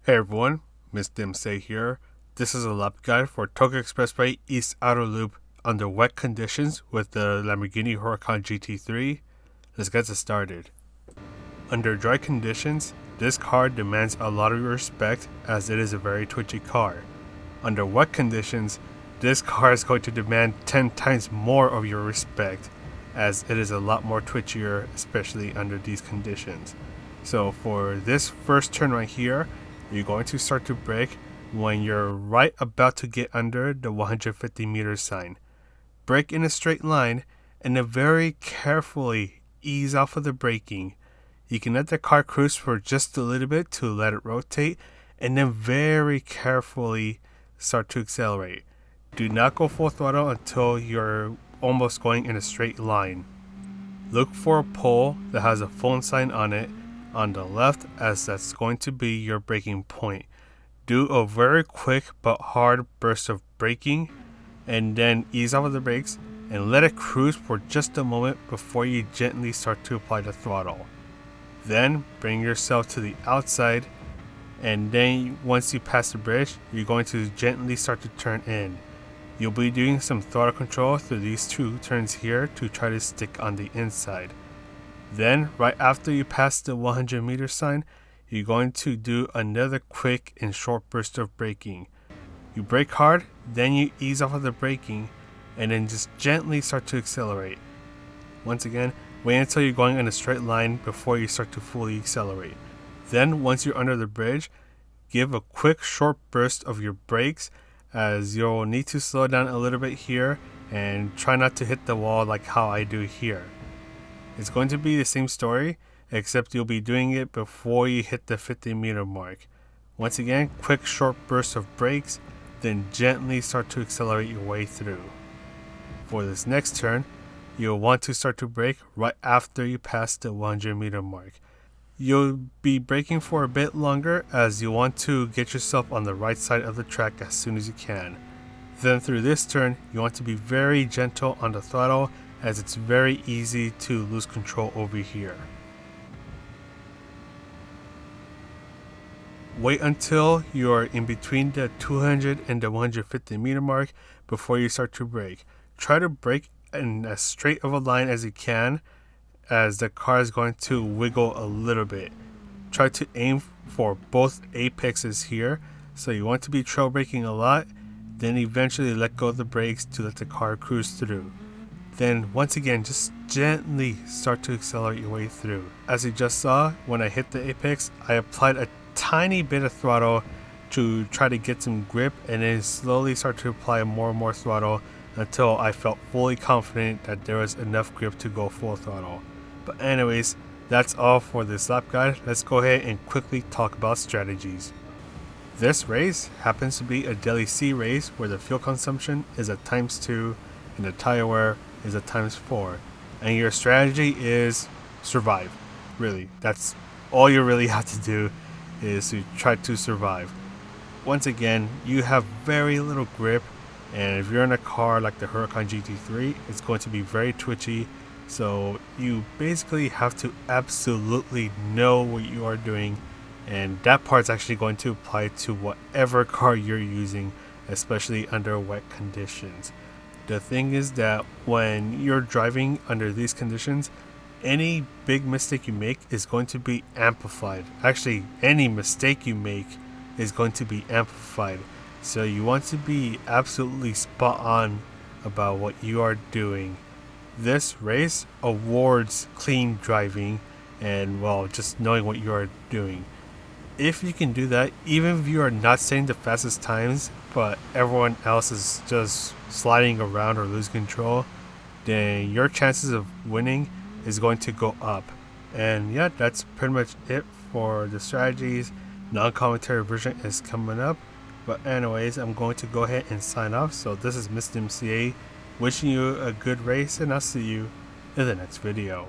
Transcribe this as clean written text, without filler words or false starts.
Hey everyone, Miss Dimsey here. This is a lap guide for Tokyo Expressway East Outer Loop under wet conditions with the Lamborghini Huracan GT3. Let's get started. Under dry conditions, this car demands a lot of your respect as it is a very twitchy car. Under wet conditions, this car is going to demand 10 times more of your respect as it is a lot more twitchier, especially under these conditions. So for this first turn right here, you're going to start to brake when you're right about to get under the 150 meter sign. Brake in a straight line and then very carefully ease off of the braking. You can let the car cruise for just a little bit to let it rotate and then very carefully start to accelerate. Do not go full throttle until you're almost going in a straight line. Look for a pole that has a phone sign on it on the left, as that's going to be your braking point. Do a very quick but hard burst of braking and then ease off of the brakes and let it cruise for just a moment before you gently start to apply the throttle. Then bring yourself to the outside, and then once you pass the bridge, you're going to gently start to turn in. You'll be doing some throttle control through these two turns here to try to stick on the inside. Then, right after you pass the 100 meter sign, you're going to do another quick and short burst of braking. You brake hard, then you ease off of the braking, and then just gently start to accelerate. Once again, wait until you're going in a straight line before you start to fully accelerate. Then, once you're under the bridge, give a quick short burst of your brakes, as you'll need to slow down a little bit here and try not to hit the wall like how I do here. It's going to be the same story, except you'll be doing it before you hit the 50 meter mark. Once again, quick short burst of brakes, then gently start to accelerate your way through. For this next turn, you'll want to start to brake right after you pass the 100 meter mark. You'll be braking for a bit longer as you want to get yourself on the right side of the track as soon as you can. Then through this turn, you want to be very gentle on the throttle, as it's very easy to lose control over here. Wait until you're in between the 200 and the 150 meter mark before you start to brake. Try to brake in as straight of a line as you can, as the car is going to wiggle a little bit. Try to aim for both apexes here, so you want to be trail braking a lot, then eventually let go of the brakes to let the car cruise through. Then once again, just gently start to accelerate your way through. As you just saw, when I hit the apex, I applied a tiny bit of throttle to try to get some grip, and then slowly start to apply more and more throttle until I felt fully confident that there was enough grip to go full throttle. But anyways, that's all for this lap guide. Let's go ahead and quickly talk about strategies. This race happens to be a Delhi C race where the fuel consumption is at ×2 and the tire wear is at ×4, and your strategy is survive. Really, that's all you really have to do, is to try to survive. Once again, you have very little grip, and if you're in a car like the Huracan GT3, it's going to be very twitchy, so you basically have to absolutely know what you are doing, and that part's actually going to apply to whatever car you're using, especially under wet conditions. The thing is that when you're driving under these conditions, any big mistake you make is going to be amplified. Actually, any mistake you make is going to be amplified. So you want to be absolutely spot on about what you are doing. This race awards clean driving and, well, just knowing what you are doing. If you can do that, even if you are not setting the fastest times, but everyone else is just sliding around or losing control, then your chances of winning is going to go up. And yeah, that's pretty much it for the strategies. Non-commentary version is coming up. But anyways, I'm going to go ahead and sign off. So this is Mr. MCA wishing you a good race, and I'll see you in the next video.